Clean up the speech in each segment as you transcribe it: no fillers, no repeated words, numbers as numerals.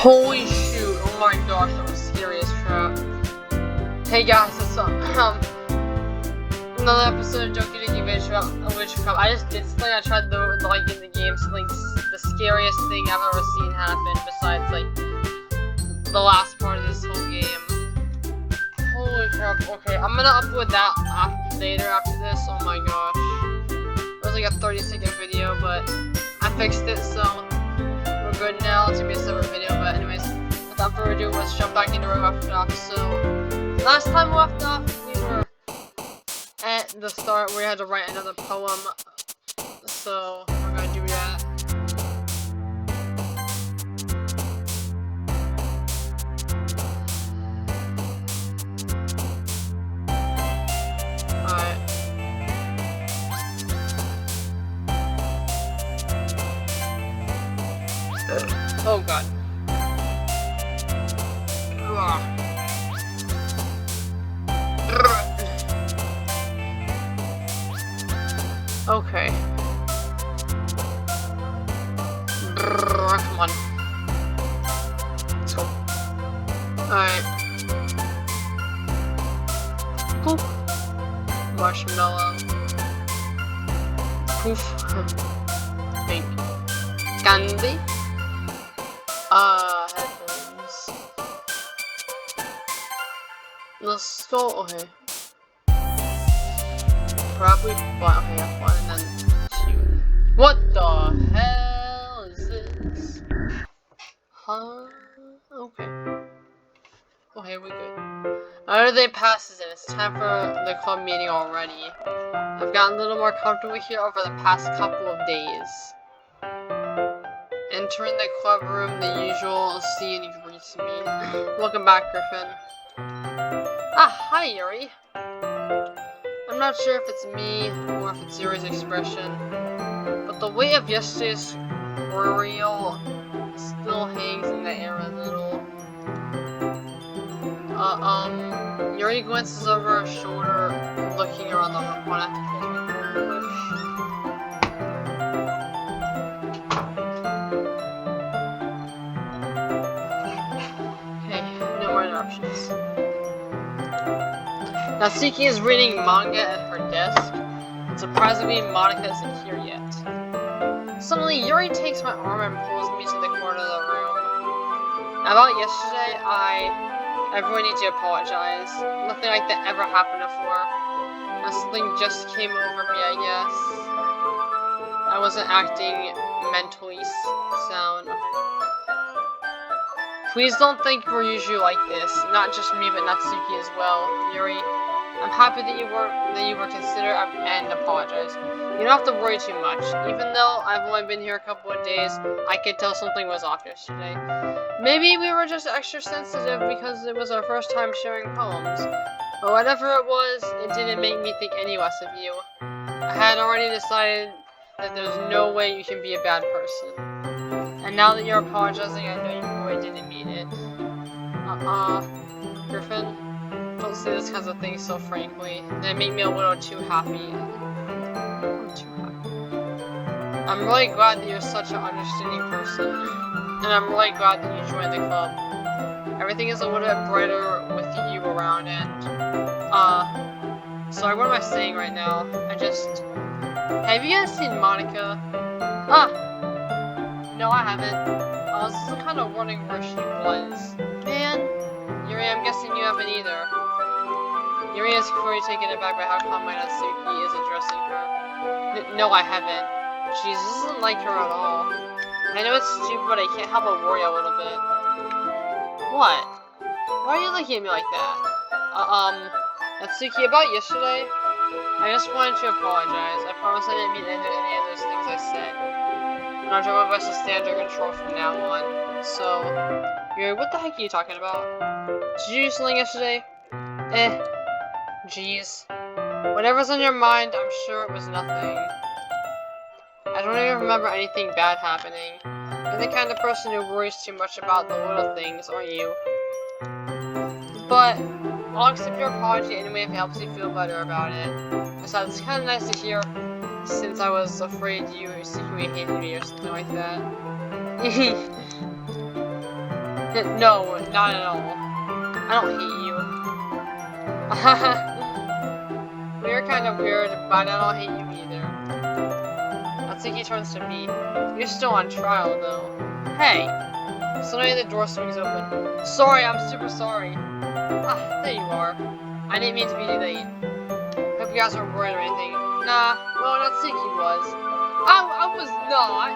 Holy shoot, oh my gosh, that was scary as crap. Hey guys, it's another episode of Doki Doki Literature Club. I just did something. I tried to like in the game something the scariest thing I've ever seen happen besides like the last part of this whole game. Holy crap, okay, I'm gonna upload that later after this. Oh my gosh. It was like a 30-second video, but I fixed it, so we're good now. It's gonna be a separate video, but anyways, without further ado, let's jump back into where we left off. So, last time we left off, we were at the start where we had to write another poem, so we're gonna do that. Alright. Oh god. Okay. Come on. Let's go. Alright. Poof. Marshmallow. Poof. Pink. Candy. Headphones. Let's go. Okay. Probably one. Okay, yeah, one and then two. What the hell is this? Huh? Okay. Okay, we're good. Another day passes and it's time for the club meeting already. I've gotten a little more comfortable here over the past couple of days. Entering the club room, the usual scene greets me. Welcome back, Griffin. Ah, hi, Yuri. I'm not sure if it's me or if it's Yuri's expression, but the weight of yesterday's ordeal still hangs in the air a little. Yuri glances over her shoulder, looking around the room. One after interruptions. Natsuki is reading manga at her desk, and surprisingly, Monika isn't here yet. Suddenly, Yuri takes my arm and pulls me to the corner of the room. About yesterday, I really need to apologize. Nothing like that ever happened before. And something just came over me, I guess. I wasn't acting mentally sound. Please don't think we're usually like this. Not just me, but Natsuki as well. Yuri, I'm happy that you were considerate and apologize. You don't have to worry too much. Even though I've only been here a couple of days, I could tell something was off yesterday. Maybe we were just extra sensitive because it was our first time sharing poems. But whatever it was, it didn't make me think any less of you. I had already decided that there's no way you can be a bad person. And now that you're apologizing, I know you really didn't mean it. Griffin, don't say this kinds of things so frankly. They make me a little too happy. I'm too happy. I'm really glad that you're such an understanding person. And I'm really glad that you joined the club. Everything is a little bit brighter with you around and, sorry, what am I saying right now? Have you guys seen Monika? No, I haven't. I was just kind of wondering where she was. Man, Yuri, I'm guessing you haven't either. Yuri is clearly taken aback by how calm Natsuki is addressing her. No, I haven't. Jeez, this isn't like her at all. I know it's stupid, but I can't help but worry a little bit. What? Why are you looking at me like that? Natsuki, about yesterday? I just wanted to apologize. I promise I didn't mean any of those things I said. And I'll try my best to stay under control from now on. So, Yuri, what the heck are you talking about? Did you do something yesterday? Jeez. Whatever's on your mind, I'm sure it was nothing. I don't even remember anything bad happening. You're the kind of person who worries too much about the little things, aren't you? But I'll accept your apology anyway if it helps you feel better about it. Besides, it's kind of nice to hear since I was afraid you secretly hated me or something like that. No, not at all. I don't hate you. We're kind of weird, but I don't hate you either. Natsuki turns to me. You're still on trial, though. Hey! Suddenly the door swings open. Sorry, I'm super sorry. Ah, there you are. I didn't mean to be late. Hope you guys weren't worried or anything. Nah, well, Natsuki was. I was not!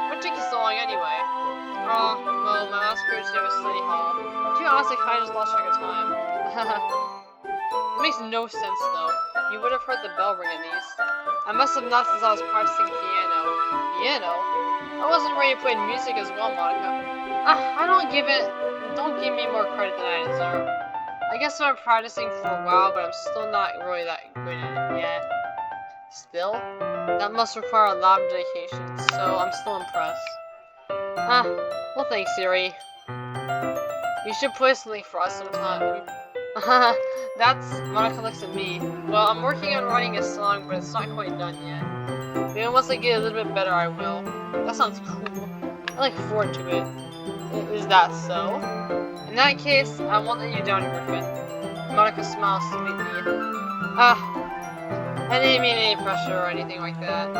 What took you so long anyway? Oh, well, my last period today was study hall. To be honest, I kinda just lost track of time. It makes no sense, though. You would have heard the bell ring at least. I must have not since I was practicing piano. Piano? I wasn't ready to play music as well, Monika. Don't give me more credit than I deserve. I guess I've been practicing for a while, but I'm still not really that good at it yet. Still? That must require a lot of dedication, so I'm still impressed. Well thanks, Yuri. You should play something for us sometime. Monika looks at me. Well, I'm working on writing a song, but it's not quite done yet. Maybe once I get a little bit better, I will. That sounds cool. I look forward to it. Is that so? In that case, I won't let you down, Griffin. Monika smiles sweetly. I didn't mean any pressure or anything like that.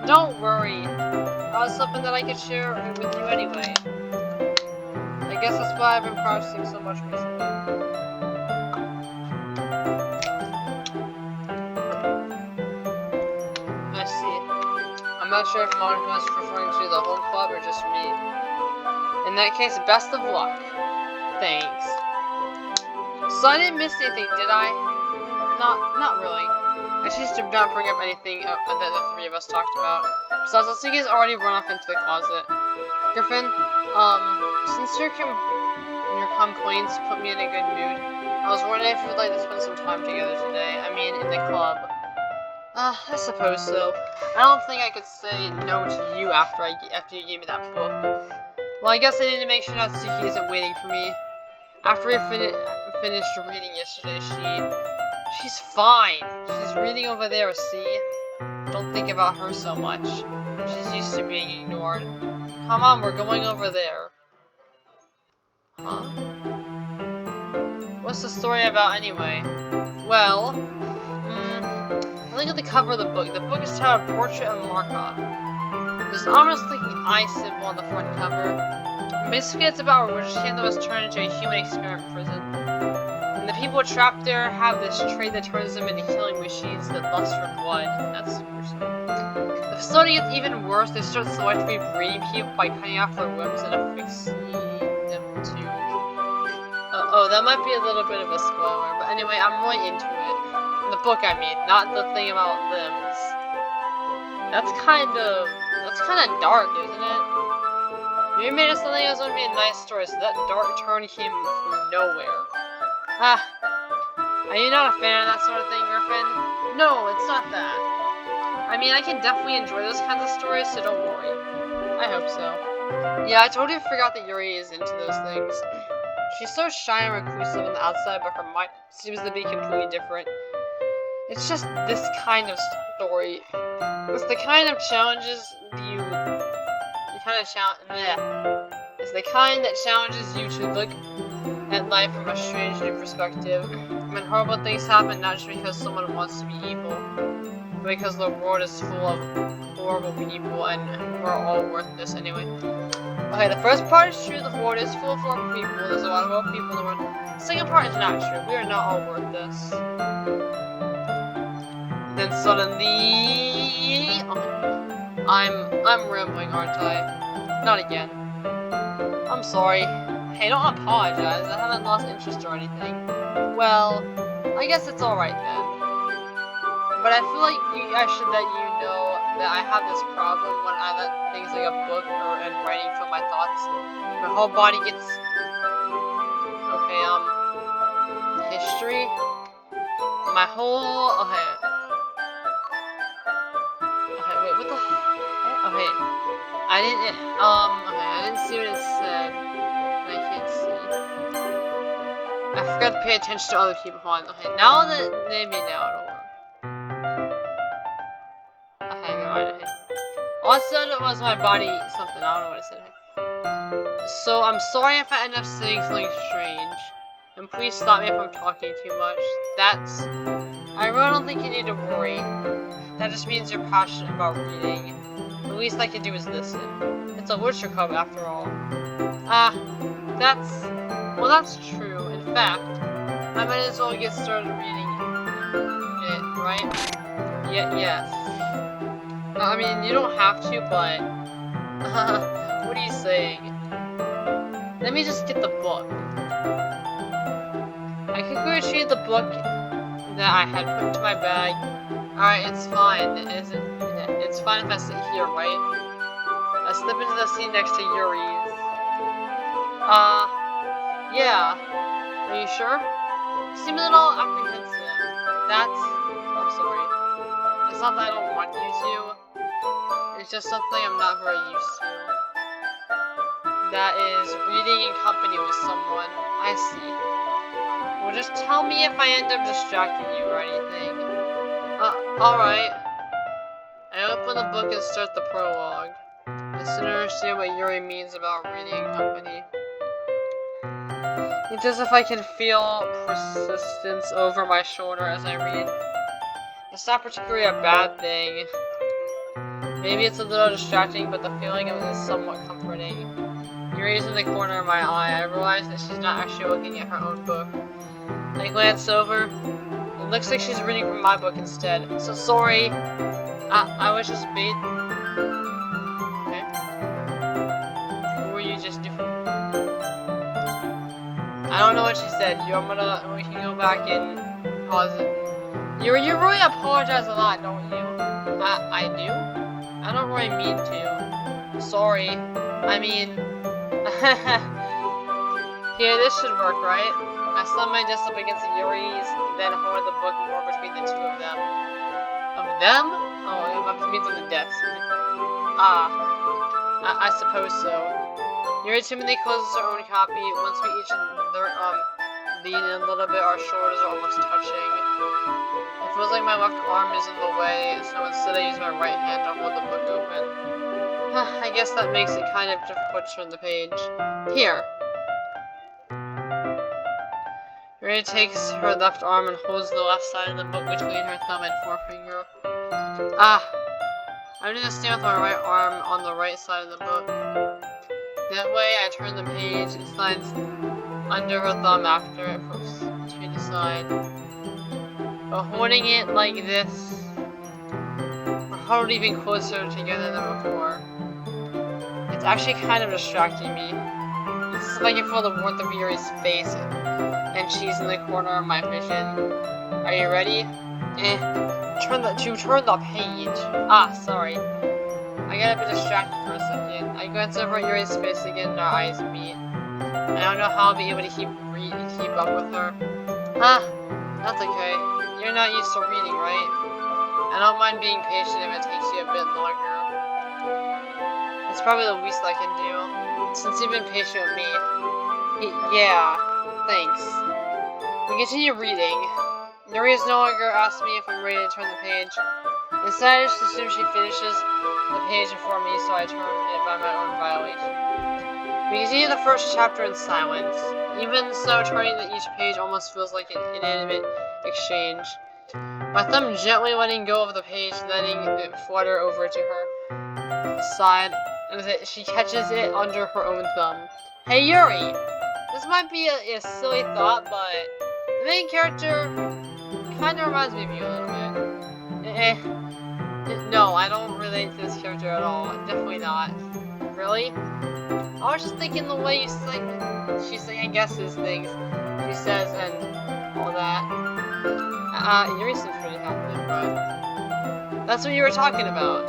Don't worry. I was hoping that I could share it with you anyway. I guess that's why I've been practicing so much recently. I see. I'm not sure if Monika was referring to the whole club or just me. In that case, best of luck. Thanks. So I didn't miss anything, did I? Not really. I just did not bring up anything that the three of us talked about. Besides, Natsuki's already run off into the closet. Griffin, since your complaints put me in a good mood, I was wondering if you would like to spend some time together today. I mean, in the club. I suppose so. I don't think I could say no to you after you gave me that book. Well, I guess I need to make sure Natsuki isn't waiting for me. After we finished reading yesterday, she's fine. She's reading over there, see? Don't think about her so much. She's used to being ignored. Come on, we're going over there. Huh? What's the story about anyway? Well, look at the cover of the book. The book is titled Portrait of Markov. There's an almost looking eye symbol on the front cover. Basically, it's about a witch that was turned into a human experiment prison. And the people trapped there have this trait that turns them into killing machines that lust for blood. That's gruesome. The facility gets even worse. They start selectively breeding people by cutting off their limbs and affixing them to... oh, that might be a little bit of a spoiler, but anyway, I'm really into it. The book, I mean, not the thing about limbs. That's kind of dark, isn't it? You made it something that was going to be a nice story, so that dark turn came from nowhere. Are you not a fan of that sort of thing, Griffin? No, it's not that. I mean, I can definitely enjoy those kinds of stories, so don't worry. I hope so. Yeah, I totally forgot that Yuri is into those things. She's so shy and reclusive on the outside, but her mind seems to be completely different. It's just this kind of story. It's the kind of challenges It's the kind that challenges you to look at life from a strange new perspective. When horrible things happen, not just because someone wants to be evil, but because the world is full of horrible people and we're all worthless anyway. Okay, the first part is true, the world is full of horrible people, there's a lot of horrible people in the world. The second part is not true, we are not all worthless. Then suddenly... I'm rambling, aren't I? Not again. I'm sorry. Hey, don't apologize, I haven't lost interest or anything. Well, I guess it's alright then. But I feel like I should let you know that I have this problem when I let things like a book and writing fill my thoughts. My whole body gets... Okay, history? My whole... Okay, wait, what the heck? Okay, I didn't see what it said. I can't see. I forgot to pay attention to other people. Hold on. Okay, now that maybe now it'll work. Okay, no, All I said was my body something. I don't know what I said. So I'm sorry if I end up saying something strange. And please stop me if I'm talking too much. I really don't think you need to worry. That just means you're passionate about reading. The least I can do is listen. It's a literature club after all. That's true. In fact, I might as well get started reading it, right? Yes. I mean, you don't have to, but... what are you saying? Let me just get the book. I quickly retrieved the book that I had put into my bag. Alright, it's fine. It's fine if I sit here, right? I slip into the seat next to Yuri's. Yeah. Are you sure? You seem a little apprehensive. I'm sorry. It's not that I don't want you to. It's just something I'm not very used to. That is reading in company with someone. I see. Well, just tell me if I end up distracting you or anything. Alright. I open the book and start the prologue. I still don't understand what Yuri means about reading in company. It's as if I can feel persistence over my shoulder as I read. It's not particularly a bad thing. Maybe it's a little distracting, but the feeling of it is somewhat comforting. Yuri's in the corner of my eye. I realize that she's not actually looking at her own book. I glance over. It looks like she's reading from my book instead. So sorry. I was just bait. Okay. What were you just doing? I don't know what she said. We can go back and pause it. You really apologize a lot, don't you? I do? I don't really mean to. Sorry. I mean... Here, this should work, right? I slammed my desk up against Yuri's, then holded the book more between the two of them. Of them? Oh, it means on the desk. I suppose so. Yuri timidly closes her own copy. Once we each lean in a little bit, our shoulders are almost touching. It feels like my left arm is in the way, so instead I use my right hand to hold the book open. I guess that makes it kind of difficult to turn the page. Here. Yuri takes her left arm and holds the left side of the book between her thumb and forefinger. I'm going to stand with my right arm on the right side of the book. That way, I turn the page, it slides under her thumb after it flips to the side. But holding it like this, we're huddled even closer together than before. It's actually kind of distracting me. It's as if I can feel the warmth of Yuri's face, and she's in the corner of my vision. Are you ready? Turn the page. Sorry. I got a bit distracted for a second. I glance over at Yuri's face again and our eyes meet. I don't know how I'll be able to keep up with her. That's okay. You're not used to reading, right? I don't mind being patient if it takes you a bit longer. It's probably the least I can do, since you've been patient with me. Yeah, thanks. We continue reading. Yuri no longer asks me if I'm ready to turn the page. Instead, I just assume she finishes the page before me, so I turn it by my own violation. We continue the first chapter in silence. Even so, turning each page almost feels like an inanimate exchange. My thumb gently letting go of the page, letting it flutter over to her side, and she catches it under her own thumb. Hey Yuri! This might be a silly thought, but the main character kinda reminds me of you a little bit. No, I don't relate to this character at all. Definitely not. Really? I was just thinking the way you sing. She guesses things. She says and all that. Yuri seems pretty happy, but that's what you were talking about.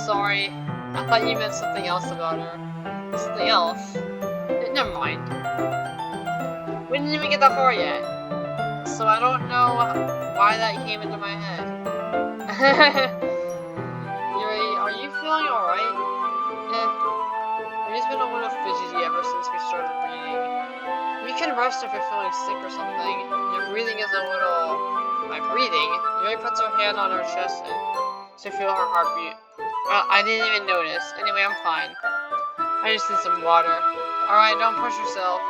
Sorry, I thought you meant something else about her. Something else? Never mind. We didn't even get that far yet, so I don't know why that came into my head. Yuri, are you feeling alright? Yuri's been a little fidgety ever since we started reading. You can rest if you're feeling sick or something. Your breathing is a little... My breathing? Yuri puts her hand on her chest and to feel her heartbeat. I didn't even notice. Anyway, I'm fine. I just need some water. Alright, don't push yourself.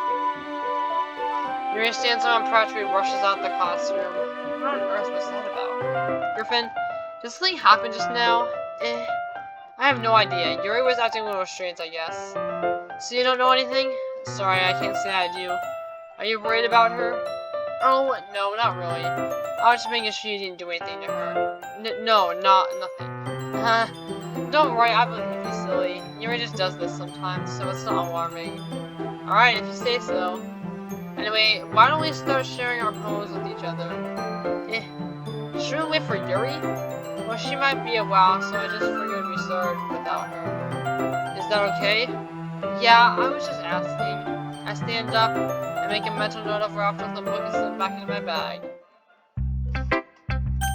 Yuri stands on practically rushes out the classroom. What on earth was that about? Griffin, did something happen just now? I have no idea. Yuri was acting a little strange, I guess. So you don't know anything? Sorry, I can't say I do. Are you worried about her? Oh, no, not really. I was just making sure you didn't do anything to her. No, nothing. Don't worry, I believe you, silly. Yuri just does this sometimes, so it's not alarming. Alright, if you say so. Anyway, why don't we start sharing our poems with each other? Should we wait for Yuri? Well, she might be a while, so I just figured we start without her. Is that okay? Yeah, I was just asking. I stand up and make a mental note of where I put the book and slip back into my bag.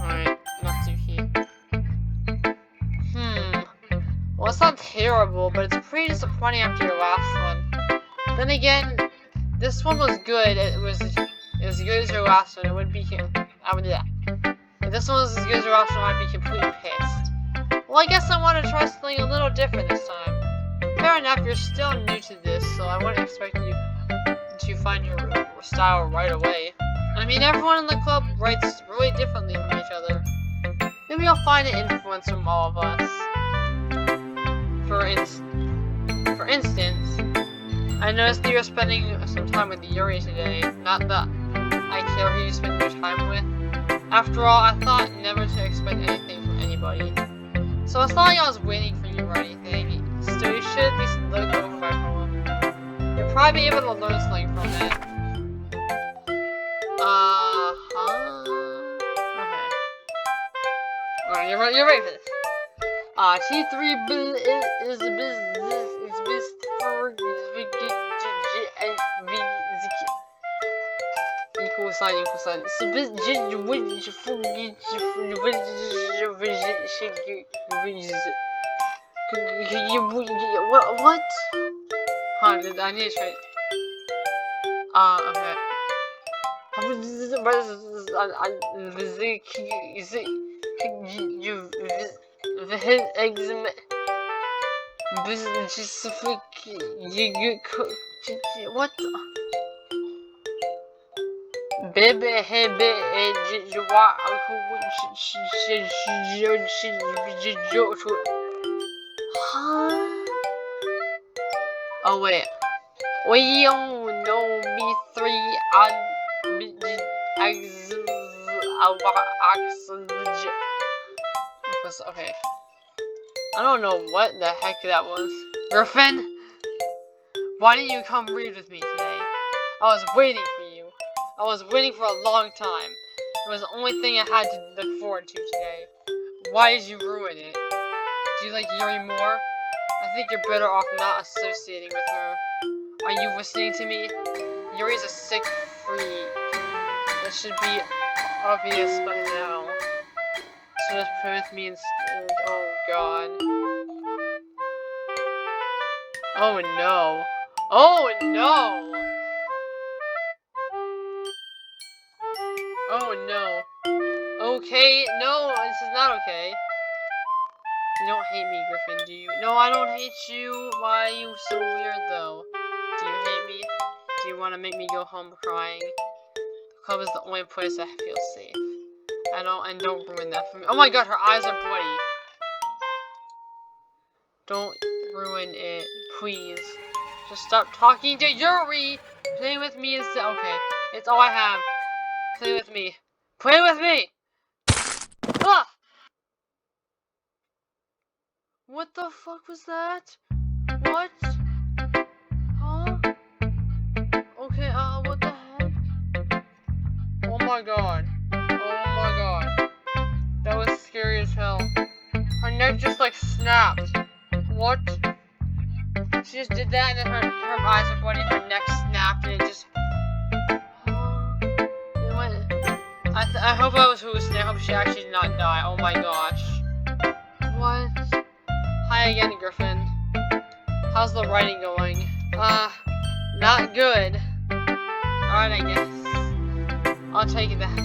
Alright, Natsuki. Well, it's not terrible, but it's pretty disappointing after your last one. Then again, this one was good. It was as good as your last one. It would be. I would do that. If this one was as good as your last one, I'd be completely pissed. Well, I guess I want to try something a little different this time. Fair enough, you're still new to this, so I wouldn't expect you to find your style right away. I mean, everyone in the club writes really differently from each other. Maybe you'll find an influence from all of us. For instance, I noticed that you're spending some time with Yuri today. Not that I care who you spend your time with. After all, I thought never to expect anything from anybody. So it's not like I was waiting for you or anything. Still, you should at least look over my poem. You'll probably be able to learn something from it. Okay. Alright, you're ready for this. T3 is business for equal sign. What? Huh, I need to try. Okay. What? Oh wait. We all know me three okay. I don't know what the heck that was. Griffin? Why didn't you come read with me today? I was waiting for you. I was waiting for a long time. It was the only thing I had to look forward to today. Why did you ruin it? Do you like Yuri more? I think you're better off not associating with her. Are you listening to me? Yuri's a sick freak. That should be obvious by now. So just pray with me instead. Oh god. Oh no. Oh no! Oh no. Okay, no, this is not okay. You don't hate me, Griffin, do you? No, I don't hate you. Why are you so weird, though? Do you hate me? Do you want to make me go home crying? The club is the only place I feel safe. Don't ruin that for me. Oh my god, her eyes are bloody. Don't ruin it, please. Just stop talking to Yuri! Play with me instead. Okay, it's all I have. Play with me. Play with me! Ah! What the fuck was that? What? Huh? Okay, what the heck? Oh my god. Oh my god. That was scary as hell. Her neck just like snapped. What? She just did that and then her eyes are bloody and her neck snapped and it just... It went... I hope I was hallucinating. I hope she actually did not die. Oh my gosh. What? Hi again, Griffin. How's the writing going? Not good. Alright, I guess. I'll take that.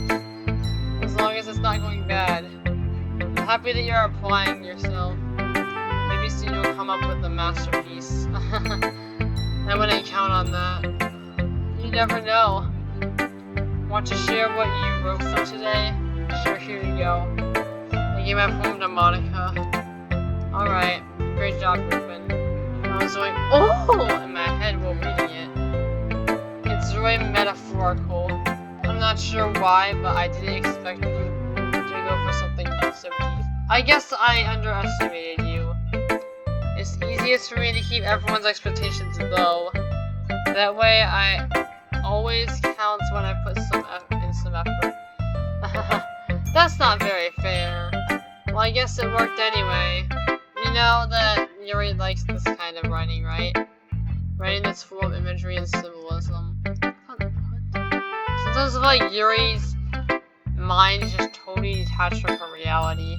As long as it's not going bad. I'm happy that you're applying yourself. pretty soon you'll come up with a masterpiece. I wouldn't count on that. You never know. Want to share what you wrote for today? Sure, here you go. I gave my poem to Monika. Alright, great job, Griffin. I was going, oh, in my head while reading it. It's really metaphorical. I'm not sure why, but I didn't expect you to go for something so deep. I guess I underestimated you. It's easiest for me to keep everyone's expectations low. That way, I always counts when I put some effort. That's not very fair. Well, I guess it worked anyway. You know that Yuri likes this kind of writing, right? Writing that's full of imagery and symbolism. Sometimes I feel like Yuri's mind is just totally detached from her reality.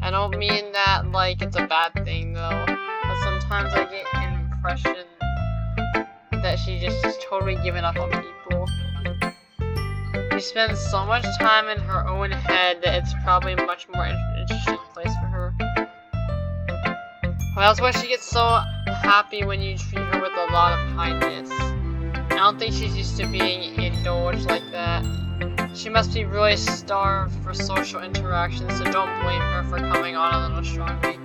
I don't mean that like it's a bad thing though, but sometimes I get an impression that she just is totally giving up on people. She spends so much time in her own head that it's probably a much more interesting place for her. Well, that's why she gets so happy when you treat her with a lot of kindness. I don't think she's used to being indulged like that. She must be really starved for social interaction, so don't blame her for coming on a little strongly.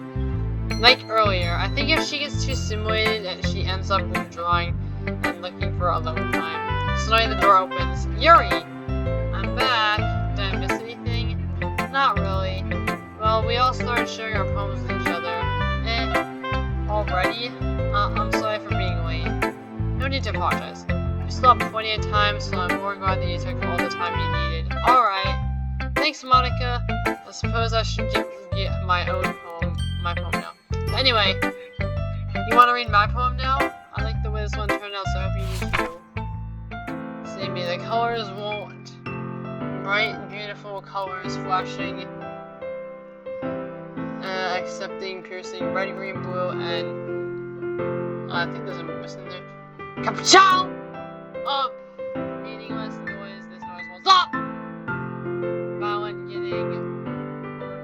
Like earlier, I think if she gets too stimulated and she ends up withdrawing and looking for alone time. Suddenly the door opens. Yuri! I'm back. Did I miss anything? Not really. Well, we all started sharing our poems with each other. Already? I'm sorry for being late. No need to apologize. You still have plenty of time, so I'm more glad that you took all the time you needed. Alright. Thanks, Monika. I suppose I should get my own poem. My poem now. Anyway, you want to read my poem now? I like the way this one turned out, so I hope you do too. Save me. The colors won't. Bright, beautiful colors flashing. Accepting, piercing, red, green, blue, and I think there's a mist in there. Capuchon! Up! Meaningless noise. This noise won't stop! Violent, getting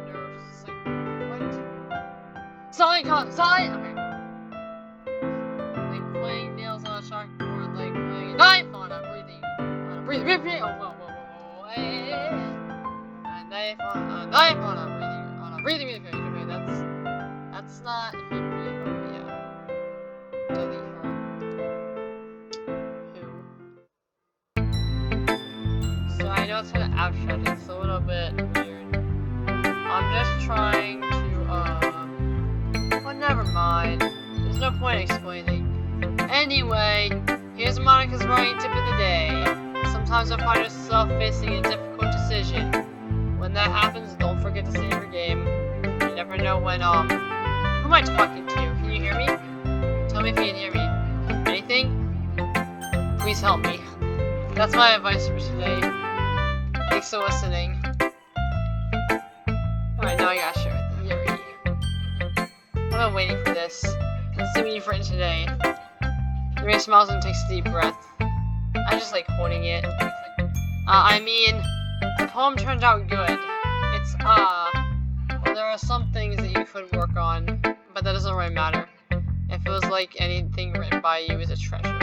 nerves. Like, what? Solid! Okay. Like playing nails on a chalkboard, like playing a knife on a breathing. Oh, whoa. Hey. A knife on a breathing page. Okay, that's not hippie. Oh, yeah. Delete her. So I know it's kind of abstract, it's a little bit weird. I'm just trying to, well, never mind. There's no point explaining. Anyway, here's Monika's writing tip of the day. Sometimes you'll find yourself facing a difficult decision. When that happens, don't forget to save your game. You never know when, who am I talking to? Can you hear me? Tell me if you can hear me. Anything? Please help me. That's my advice for today. Thanks for listening. Alright, now I gotta share with Yuri. I've been waiting for this. Let's see what you've written today. Yuri smiles and takes a deep breath. I just like holding it. I mean, the poem turned out good. It's, well, there are some things that you could work on, but that doesn't really matter. It feels like anything written by you is a treasure.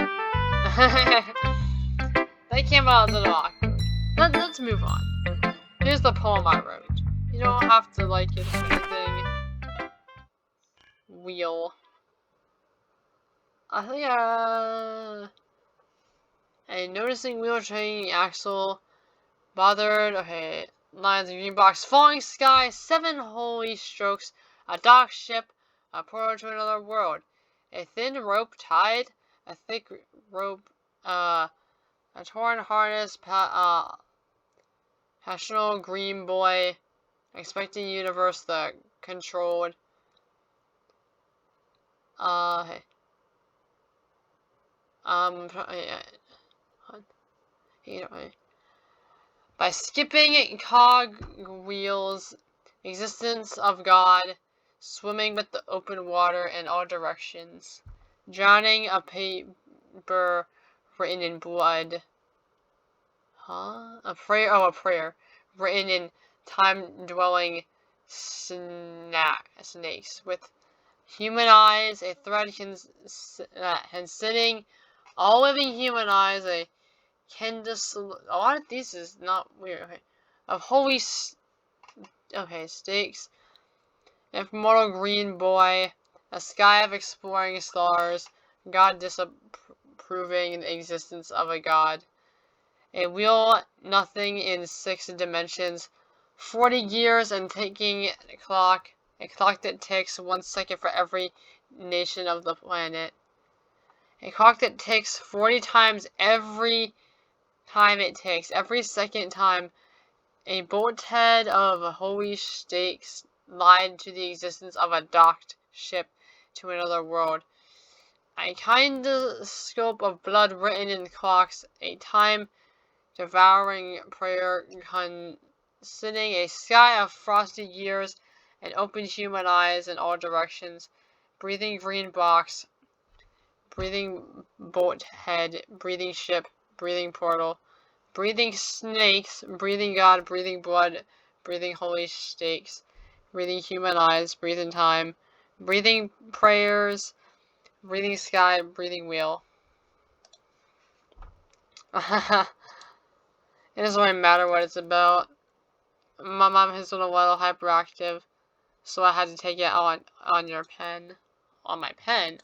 That came out a little awkward. Let's move on. Here's the poem I wrote. You don't have to like it or anything. Wheel. A noticing wheel turning axle. Bothered. Okay. Lines of green box. Falling sky. 7 holy strokes. A dock ship. A portal to another world. A thin rope tied. A thick rope. A torn harness. Passional green boy. Expecting universe that controlled. Hey. You know, by skipping cog wheels, existence of God, swimming with the open water in all directions, drowning a paper written in blood. A prayer written in time-dwelling snakes with Humanize a thread considering all living humanize a a lot of these is not weird. Okay. Of holy stakes. Immortal green boy. A sky of exploring stars. God disapproving the existence of a god. A wheel nothing in 6 dimensions. 40 years and ticking clock. A clock that ticks 1 second for every nation of the planet. A clock that ticks 40 times every time it ticks. Every second time. A bolthead of holy stakes lied to the existence of a docked ship to another world. A kaleidoscope of blood written in clocks. A time-devouring prayer considering a sky of frosty years and open human eyes in all directions. Breathing green box. Breathing bolthead. Breathing ship. Breathing portal. Breathing snakes, breathing God, breathing blood, breathing holy stakes, breathing human eyes, breathing time, breathing prayers, breathing sky, breathing wheel. It doesn't really matter what it's about. My mom has been a little hyperactive, so I had to take it on your pen. On my pen.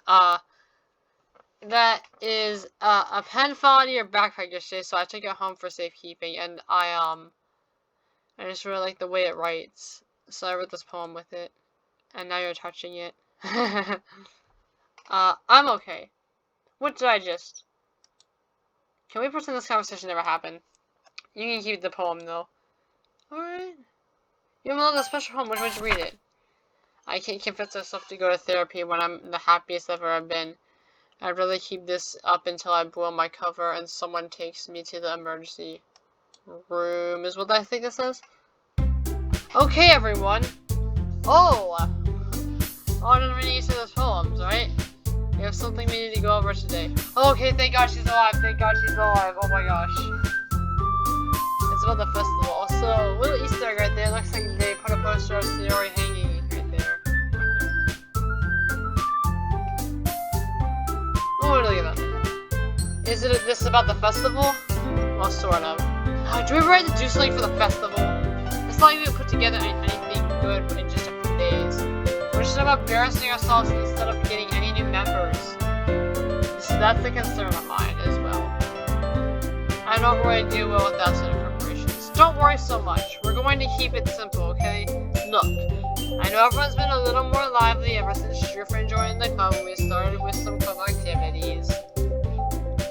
That is a pen fell out of your backpack yesterday, so I took it home for safekeeping, and I just really like the way it writes. So I wrote this poem with it. And now you're touching it. I'm okay. What did I just... Can we pretend this conversation never happened? You can keep the poem, though. Alright. You have another special poem. When would you read it? I can't convince myself to go to therapy when I'm the happiest I've ever been. I'd rather keep this up until I blow my cover and someone takes me to the emergency room, is what I think this says. Okay, everyone. Oh, on to read each of those poems, right? We have something we need to go over today. Oh, okay, thank God she's alive. Thank God she's alive. Oh my gosh. It's about the festival. Also, little Easter egg right there. Looks like they put a poster of Sayori hanging right there. Oh, look at that. Is this about the festival? Well, sort of. Do we ever have to do something for the festival? It's not even put together anything good in just a few days. We're just about embarrassing ourselves instead of getting any new members. So that's a concern of mine as well. I don't really do well with that sort of preparations. Don't worry so much. We're going to keep it simple, okay? Look, I know everyone's been a little more lively ever since Shrifa joined the club and we started with some club activities.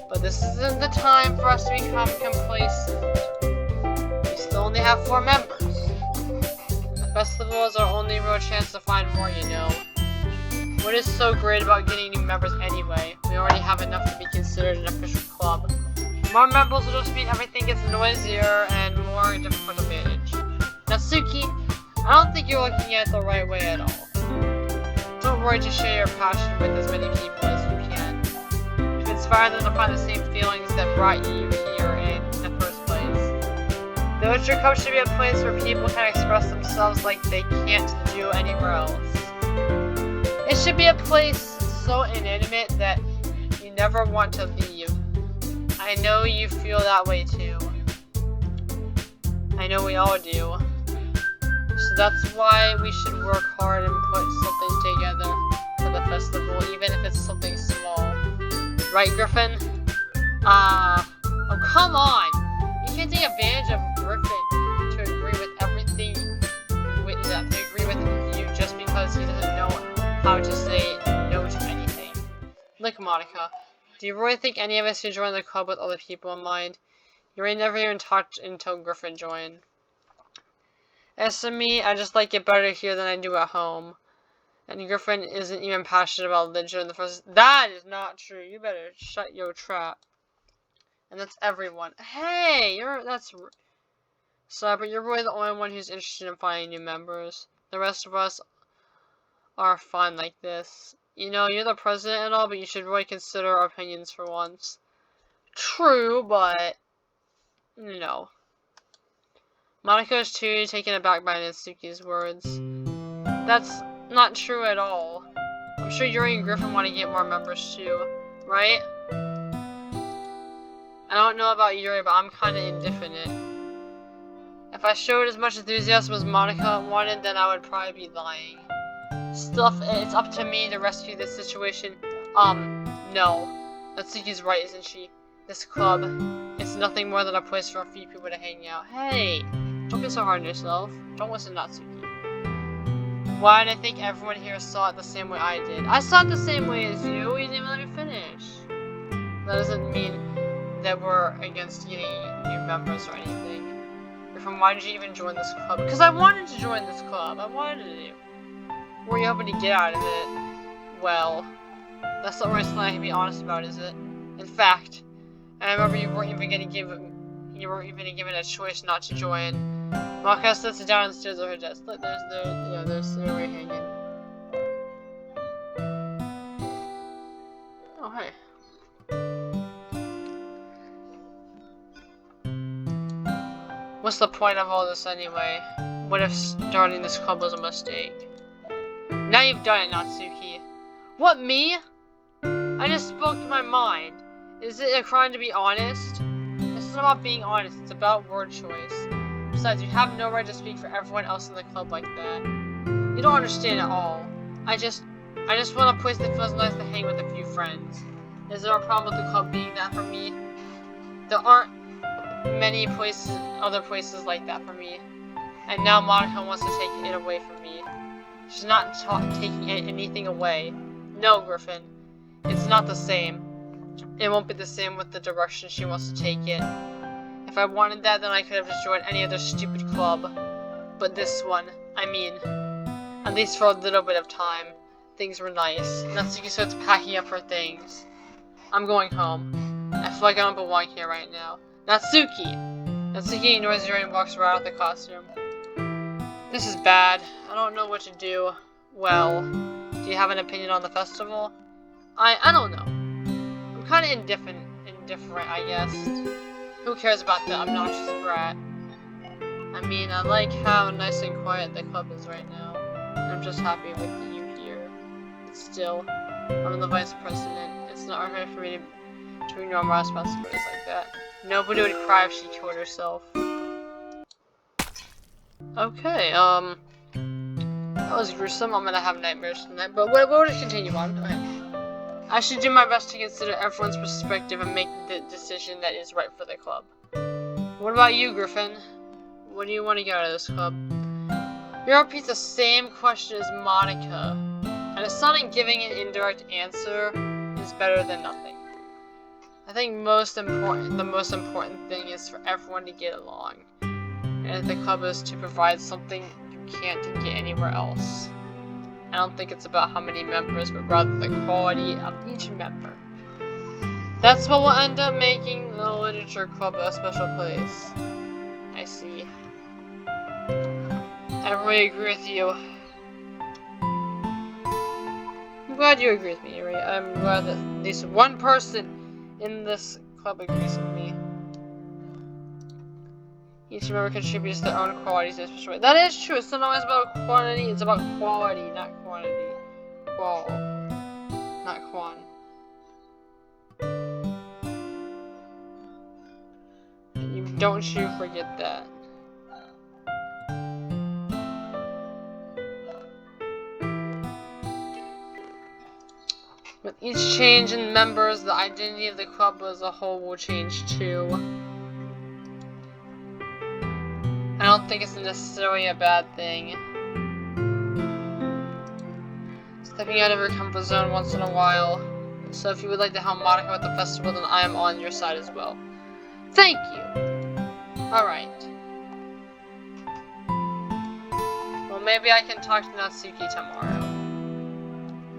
But this isn't the time for us to become complacent. We still only have 4 members. The festival is our only real chance to find more, you know. What is so great about getting new members anyway? We already have enough to be considered an official club. More members will just mean everything gets noisier and more difficult to manage. Natsuki, I don't think you're looking at it the right way at all. Don't worry to share your passion with as many people as you can. To inspire them to find the same feelings that brought you here in the first place. The Literature Club should be a place where people can express themselves like they can't do anywhere else. It should be a place so intimate that you never want to leave. I know you feel that way too. I know we all do. So that's why we should work hard and put something together for the festival, even if it's something small. Right, Griffin? Oh, come on! You can't take advantage of Griffin to agree with everything to agree with you just because he doesn't know how to say no to anything. Look, Monika, do you really think any of us should join the club with other people in mind? Yuri never even talked until Griffin joined. As for me, I just like it better here than I do at home. And Griffin isn't even passionate about religion in the first... That is not true. You better shut your trap. And that's everyone. Hey, that's... Sorry, but you're really the only one who's interested in finding new members. The rest of us are fine like this. You know, you're the president and all, but you should really consider our opinions for once. True, but... No. Monika is too taken aback by Natsuki's words. That's not true at all. I'm sure Yuri and Griffin want to get more members too, right? I don't know about Yuri, but I'm kind of indifferent. If I showed as much enthusiasm as Monika wanted, then I would probably be lying. Still, it's up to me to rescue this situation. No. Natsuki's right, isn't she? This club, it's nothing more than a place for a few people to hang out. Hey! Don't be so hard on yourself. Don't listen to Natsuki. Why did I think everyone here saw it the same way I did? I saw it the same way as you. You didn't even let me finish. That doesn't mean that we're against getting new members or anything. Griffin, why did you even join this club? Because I wanted to join this club. I wanted to. What were you hoping to get out of it? Well, that's not really something I can be honest about, is it? In fact, I remember you weren't even given a choice not to join. Monika sits down and stares at her desk. Look, there's the way hanging. Oh, hey. What's the point of all this anyway? What if starting this club was a mistake? Now you've done it, Natsuki. What, me? I just spoke my mind. Is it a crime to be honest? This isn't about being honest, it's about word choice. Besides, you have no right to speak for everyone else in the club like that. You don't understand at all. I just want a place that feels nice to hang with a few friends. Is there a problem with the club being that for me? There aren't many other places like that for me. And now Monika wants to take it away from me. She's not taking anything away. No, Griffin. It's not the same. It won't be the same with the direction she wants to take it. If I wanted that, then I could have just joined any other stupid club. But this one, I mean, at least for a little bit of time, things were nice. Natsuki starts packing up her things. I'm going home. I feel like I don't belong here right now. Natsuki! Natsuki ignores Yuri and walks right out of the classroom. This is bad. I don't know what to do. Well, do you have an opinion on the festival? I don't know. I'm kind of indifferent, I guess. Who cares about the obnoxious brat? I mean, I like how nice and quiet the club is right now. I'm just happy with you here. But still, I'm the vice president. It's not right for me to ignore my responsibilities like that. Nobody would cry if she killed herself. Okay, that was gruesome. I'm gonna have nightmares tonight, but we'll just continue on. Okay. I should do my best to consider everyone's perspective and make the decision that is right for the club. What about you, Griffin? What do you want to get out of this club? You repeat the same question as Monika, and it's not in giving an indirect answer is better than nothing. I think the most important thing is for everyone to get along, and the club is to provide something you can't get anywhere else. I don't think it's about how many members, but rather the quality of each member. That's what will end up making the literature club a special place. I see. I really agree with you. I'm glad you agree with me, Yuri. I'm glad that at least one person in this club agrees with me. Each member contributes their own qualities in a special way. That is true. It's not always about quantity. It's about quality, not quantity. Qual, not quan. And don't you forget that. With each change in members, the identity of the club as a whole will change too. I don't think it's necessarily a bad thing. Stepping out of your comfort zone once in a while. So if you would like to help Monika with the festival, then I am on your side as well. Thank you! Alright. Well, maybe I can talk to Natsuki tomorrow.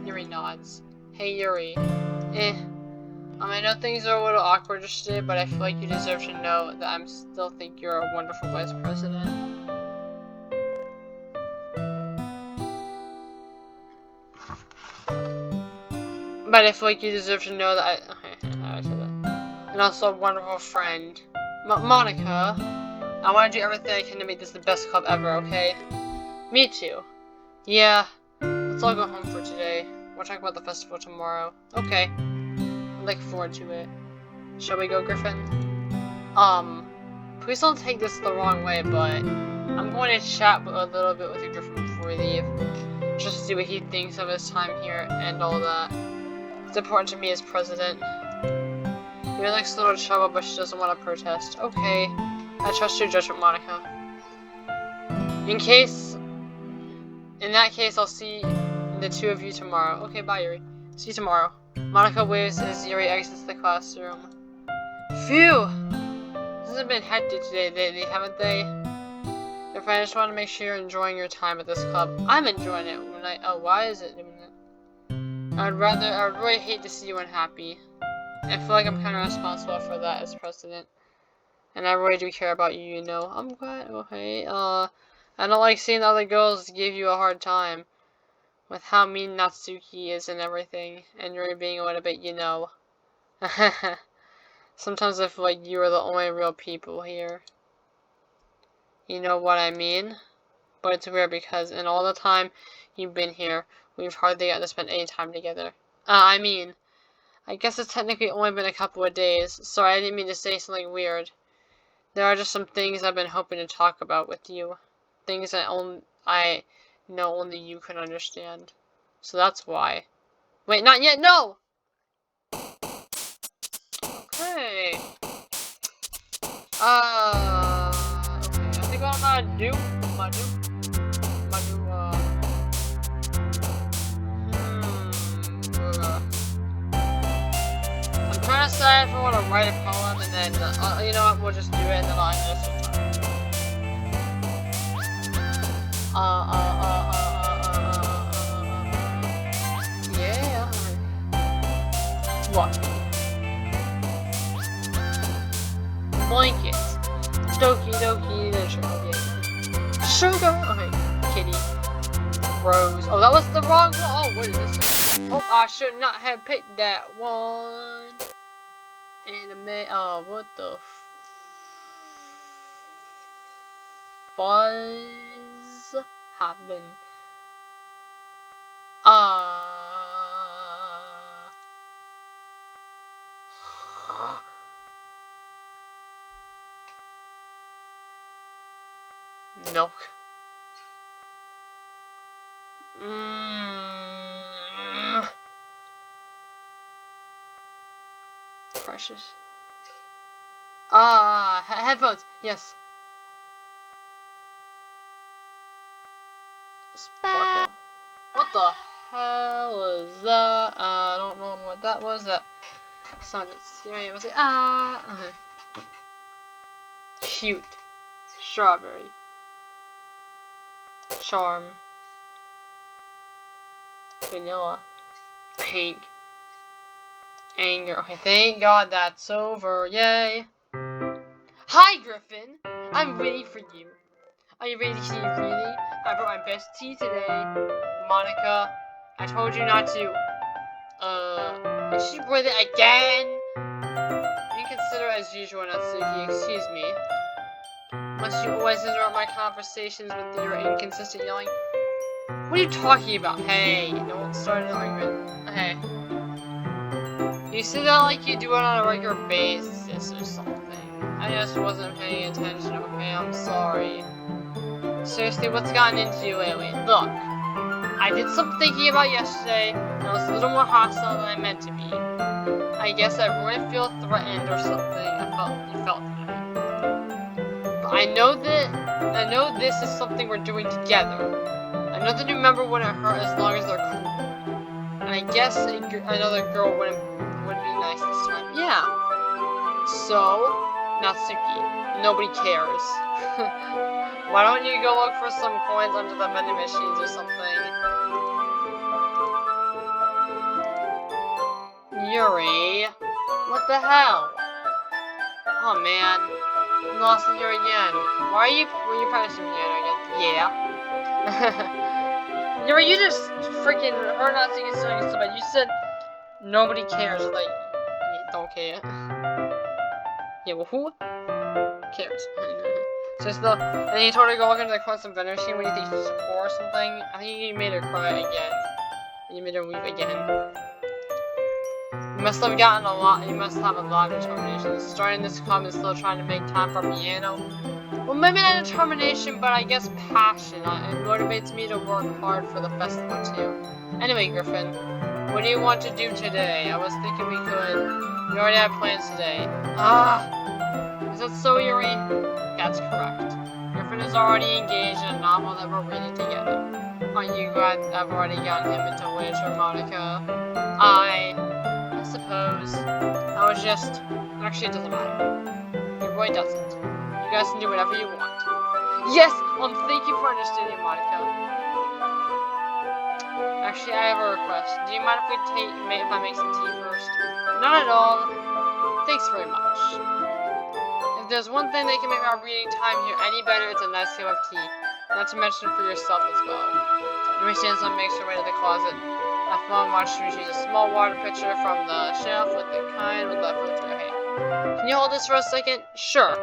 Yuri nods. Hey Yuri. I know things are a little awkward just today, but I feel like you deserve to know that I still think you're a wonderful vice president. But I feel like you deserve to know that I said that. And also a wonderful friend. Monika, I want to do everything I can to make this the best club ever, okay? Me too. Yeah, let's all go home for today. We'll talk about the festival tomorrow. Okay. I'm looking forward to it. Shall we go, Griffin? Please don't take this the wrong way, but I'm going to chat a little bit with you, Griffin, before we leave. Just to see what he thinks of his time here and all that. It's important to me as president. He likes little trouble, but she doesn't want to protest. Okay. I trust your judgment, Monika. In that case, I'll see the two of you tomorrow. Okay, bye, Yuri. See you tomorrow. Monika waves as Yuri exits the classroom. Phew! This hasn't been hectic today, haven't they? If I just want to make sure you're enjoying your time at this club. I'm enjoying it. Why is it doing it? I would really hate to see you unhappy. I feel like I'm kind of responsible for that as president. And I really do care about you, you know. I'm glad. Okay, I don't like seeing other girls give you a hard time. With how mean Natsuki is and everything. And you're being a little bit, you know. Sometimes I feel like you are the only real people here. You know what I mean? But it's weird because in all the time you've been here, we've hardly gotten to spend any time together. I guess it's technically only been a couple of days, so I didn't mean to say something weird. There are just some things I've been hoping to talk about with you. Things that I know only you can understand. So that's why. Wait, not yet, no! Okay. Okay, I think what I'm gonna do, I'm trying to decide if I want to write a poem, and then, you know what, we'll just do it, and then I'll end it yeah. What? Blanket. Doki Doki Literature Club. Sugar. Okay. Kitty. Rose. Oh, that was the wrong one. Oh, what is this? Oh, I should not have picked that one. Anime. Oh, what the fuzz happened? Milk. Precious. Headphones. Yes. Sparkle. What the hell is that? I don't know what that was. That sounded scary. Was it? Cute. Strawberry. Charm. Vanilla. Pink. Anger. Okay, thank God that's over. Yay. Hi, Griffin. I'm waiting for you. Are you ready to see really? I brought my best tea today. Monika, I told you not to. Is she with it again? Inconsiderate as usual, Natsuki. Excuse me. Must you always interrupt my conversations with your inconsistent yelling? What are you talking about? Hey, don't start an argument. Hey. You say that like you do it on a regular basis or something. I just wasn't paying attention, okay? I'm sorry. Seriously, what's gotten into you lately? Look, I did some thinking about yesterday, and I was a little more hostile than I meant to be. I guess I really feel threatened or something. You felt threatened. But I know this is something we're doing together. I know that you remember when it hurt as long as they're cool. And I guess another girl would be nice this time. Yeah. So, Natsuki, nobody cares. Why don't you go look for some coins under the vending machines or something? Yuri, what the hell? Oh man, I'm lost in here again. Were you practicing piano again? Yeah. Yuri, you just freaking heard Natsuki saying so bad. You said nobody cares, like, you don't care. Yeah, well, who cares? And he told her to go look into the constant vending machine. What do you think, she's poor or something? I think he made her cry again. and you made her weep again. You must have gotten a lot. You must have a lot of determination. Starting this club and still trying to make time for piano. Well, maybe not determination, but I guess passion. It motivates me to work hard for the festival too. Anyway, Griffin, what do you want to do today? I was thinking we could. We already have plans today. Is that so, Yuri? That's correct. Griffin is already engaged in a novel that we're reading together. Aren't you glad I've already gotten him into literature, Monika? I suppose. I was just... Actually, it doesn't matter. It really doesn't. You guys can do whatever you want. Yes! Thank you for understanding, Monika. Actually, I have a request. Do you mind if I make some tea first? Not at all. Thanks very much. If there's one thing that can make our reading time here any better, it's a nice cup of tea. Not to mention for yourself as well. Yuri stands up and makes her way to the closet. I follow and watch her choose a small water pitcher from the shelf with the kind with the filter. Hey, can you hold this for a second? Sure.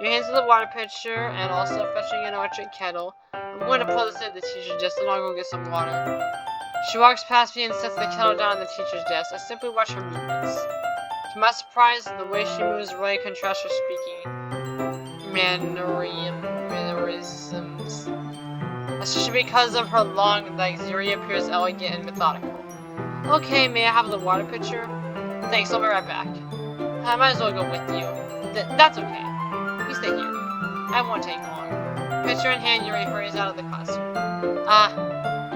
Your hands to the water pitcher and also fetching an electric kettle. I'm going to pull this in the teacher's desk and I'll go get some water. She walks past me and sets the kettle down on the teacher's desk. I simply watch her movements. To my surprise, the way she moves really contrasts her speaking mannerisms. Especially because of her long legs, Yuri appears elegant and methodical. Okay, may I have the water pitcher? Thanks, I'll be right back. I might as well go with you. That's okay. You stay here. I won't take long. Pitcher in hand, Yuri hurries out of the classroom.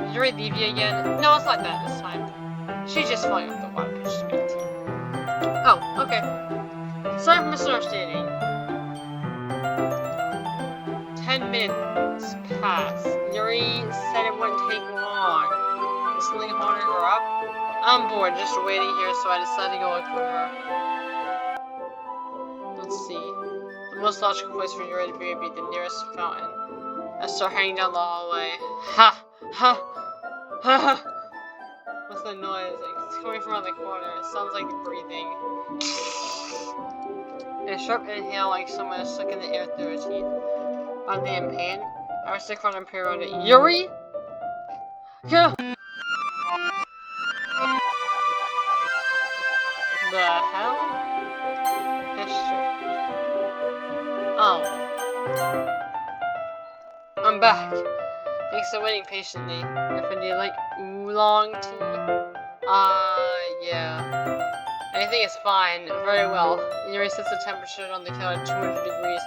Did Yuri leave you again? No, it's not that this time. She's just filling up the water pitcher to make tea. Oh, okay. Sorry for misunderstanding. 10 minutes pass. Yuri said it wouldn't take long. Is something holding her up? I'm bored, just waiting here, so I decided to go look for her. Let's see. The most logical place for Yuri to be would be the nearest fountain. I start hanging down the hallway. Ha! Ha! Ha! Ha! What's the noise? It's coming from around the corner. It sounds like breathing. A sharp inhale like someone is sucking the air through its teeth. Are they in pain? I was sick and peer around it. Yuri? Yeah! The hell? History. Oh. I'm back. Thanks for waiting patiently. Griffin, do you like oolong tea? Yeah. Anything is fine. Very well. Yuri sets the temperature on the kettle at 200 degrees.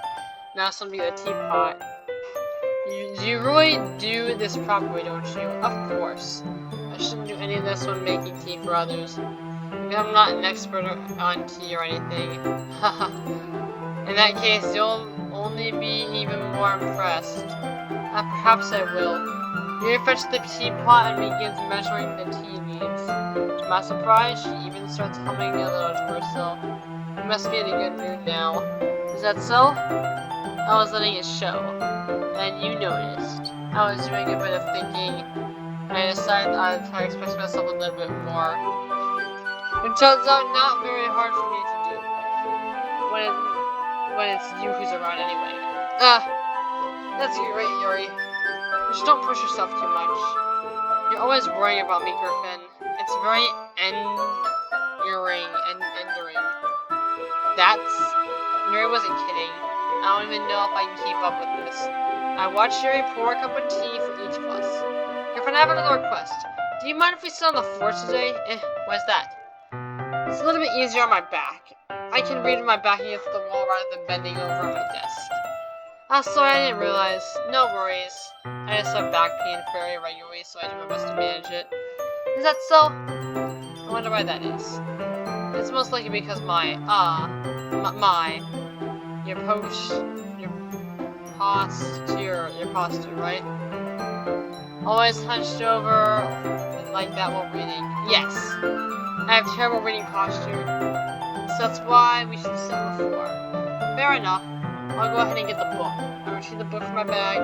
Now something in the teapot. You really do this properly, don't you? Of course. I shouldn't do any of this when making tea for others. Because I'm not an expert on tea or anything. Haha. In that case, you'll only be even more impressed. Perhaps I will. Yuri fetches the teapot and begins measuring the tea leaves. To my surprise, she even starts humming a little to herself. You must be in a good mood now. Is that so? I was letting it show. And you noticed. I was doing a bit of thinking. And I decided I'd try to express myself a little bit more. It turns out not very hard for me to do. When it's you who's around anyway. That's great, Yuri. Just don't push yourself too much. You're always worrying about me, Griffin. It's very enduring. Yuri wasn't kidding. I don't even know if I can keep up with this. I watched Yuri pour a cup of tea for each of us. Griffin, I have another request. Do you mind if we sit on the floor today? Why's that? It's a little bit easier on my back. I can read with my back against the wall rather than bending over on my desk. Sorry, I didn't realize. No worries. I just have back pain very regularly, so I do my best to manage it. Is that so? I wonder why that is. It's most likely because your posture, right? Always hunched over like that while reading. Yes. I have terrible reading posture, so that's why we should sit on the floor. Fair enough. I'll go ahead and get the book. I retrieve the book from my bag.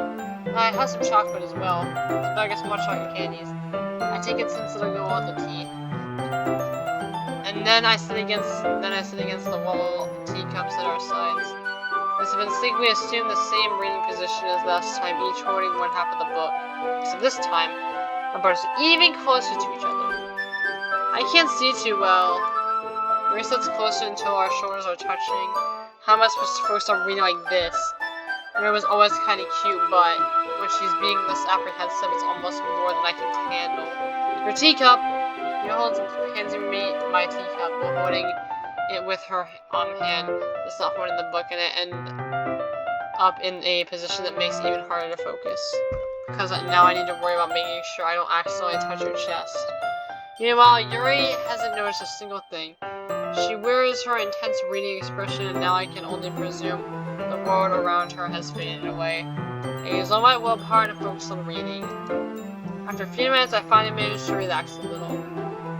I have some chocolate as well. The bag of small chocolate candies. I take it since it'll go with the tea. And then I sit against the wall, teacups at our sides. As if instinctively assume the same reading position as last time, each holding one half of the book. Except this time, Our bodies are even closer to each other. I can't see too well. Yuri sits closer until our shoulders are touching. How am I supposed to focus on reading like this? Yuri was always kind of cute, but when she's being this apprehensive, it's almost more than I can handle. Your teacup! Hands me my teacup while holding it with her hand. It's not holding the book in it, and up in a position that makes it even harder to focus. Because now I need to worry about making sure I don't accidentally touch her chest. Meanwhile, Yuri hasn't noticed a single thing. She wears her intense reading expression, and now I can only presume the world around her has faded away. I use all my willpower to focus on reading. After a few minutes, I finally managed to relax a little.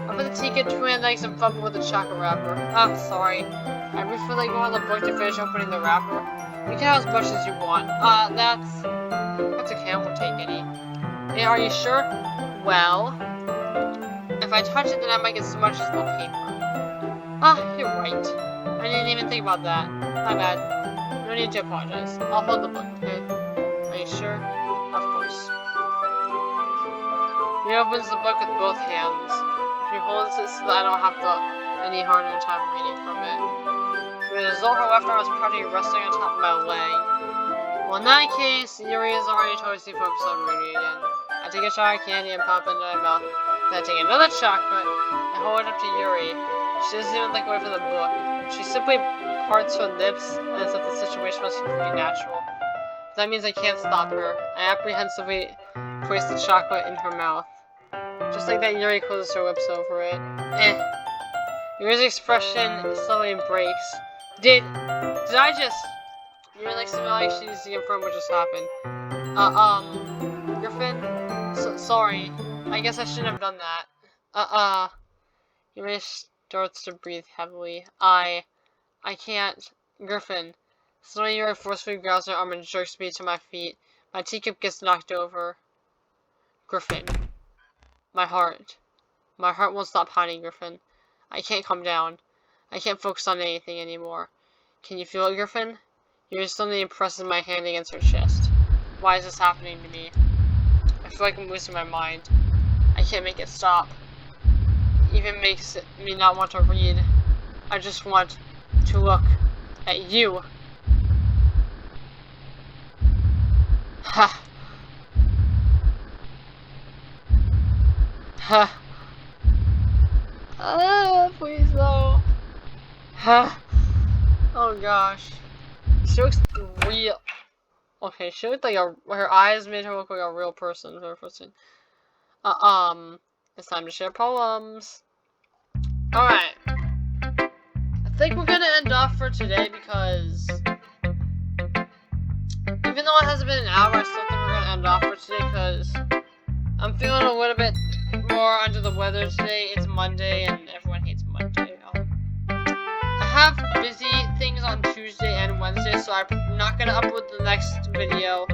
I put the teacup between my legs and fumbled with the chocolate wrapper. Oh, sorry. I briefly let go of the book to finish opening the wrapper. You can have as much as you want. That's okay, I won't take any. Hey, are you sure? Well, if I touch it, then I might get so much as the paper. Ah, you're right. I didn't even think about that. My bad. No need to apologize. I'll hold the book, okay? Are you sure? Of course. He opens the book with both hands. She holds it so that I don't have any harder time reading from it. The result, however, I was practically resting on top of my leg. Well, in that case, Yuri is already totally focused on reading again. I take a chocolate candy and pop it into my mouth. Then I take another chocolate and hold it up to Yuri. She doesn't even look away from the book. She simply parts her lips as if the situation was completely natural. That means I can't stop her. I apprehensively place the chocolate in her mouth. Just like that, Yuri closes her lips over it. Yuri's expression slowly breaks. Did I just... Yuri looks to me like she needs to confirm what just happened. Griffin? Sorry. I guess I shouldn't have done that. Yuri starts to breathe heavily. I can't. Griffin. Suddenly Yuri forcefully grabs my arm and jerks me to my feet. My teacup gets knocked over. Griffin. My heart. My heart won't stop pounding, Griffin. I can't calm down. I can't focus on anything anymore. Can you feel it, Griffin? Yuri suddenly presses my hand against her chest. Why is this happening to me? I feel like I'm losing my mind. I can't make it stop. It even makes me not want to read. I just want to look at you. Ha. Ha. Please no. Ha. Oh gosh. She looks real. Okay, she looked like her eyes made her look like a real person. It's time to share poems. Alright. I think we're gonna end off for today because even though it hasn't been an hour, I still think we're gonna end off for today because I'm feeling a little bit more under the weather today. It's Monday and everyone hates Monday. I have busy things on Tuesday and Wednesday, so I'm not gonna upload the next video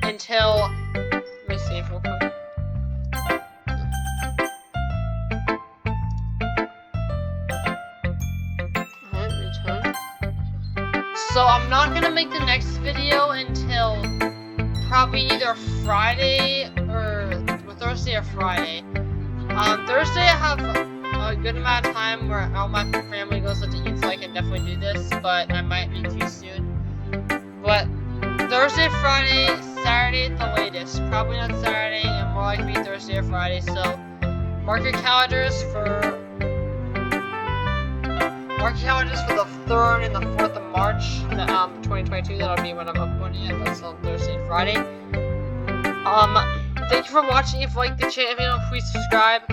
until, let me see real quick. So I'm not gonna make the next video until probably either Friday or Thursday or Friday. Thursday I have a good amount of time where all my family goes out to eat, so I can definitely do this, but I might be too soon. But Thursday, Friday, Saturday at the latest. Probably not Saturday, and more likely Thursday or Friday, so mark your calendars for the 3rd and the 4th of March, 2022. That'll be when I'm uploading it. That's on Thursday and Friday. Thank you for watching. If you like the channel, if you don't, please subscribe.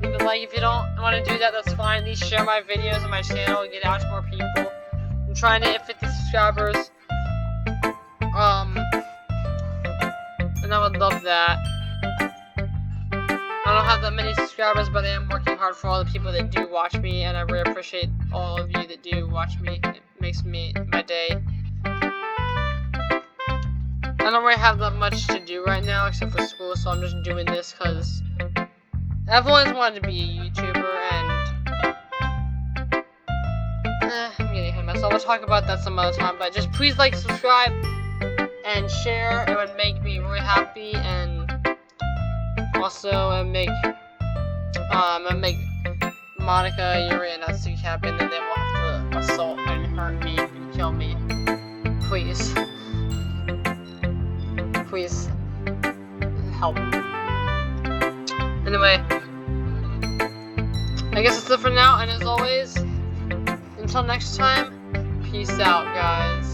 Leave a like. If you don't want to do that, that's fine. Please share my videos on my channel and get out to more people. I'm trying to hit 50 subscribers. And I would love that. I don't have that many subscribers, but I am working hard for all the people that do watch me, and I really appreciate all of you that do watch me. It makes me my day. I don't really have that much to do right now except for school, so I'm just doing this because I've always wanted to be a YouTuber, and I'm getting ahead of myself. I'll talk about that some other time, but just please like, subscribe, and share. It would make me really happy, and I'll also make Monika, Yuri, and Natsuki happy, and then they will have to assault and hurt me and kill me. Please. Please. Help. Anyway. I guess that's it for now, and as always, until next time, peace out, guys.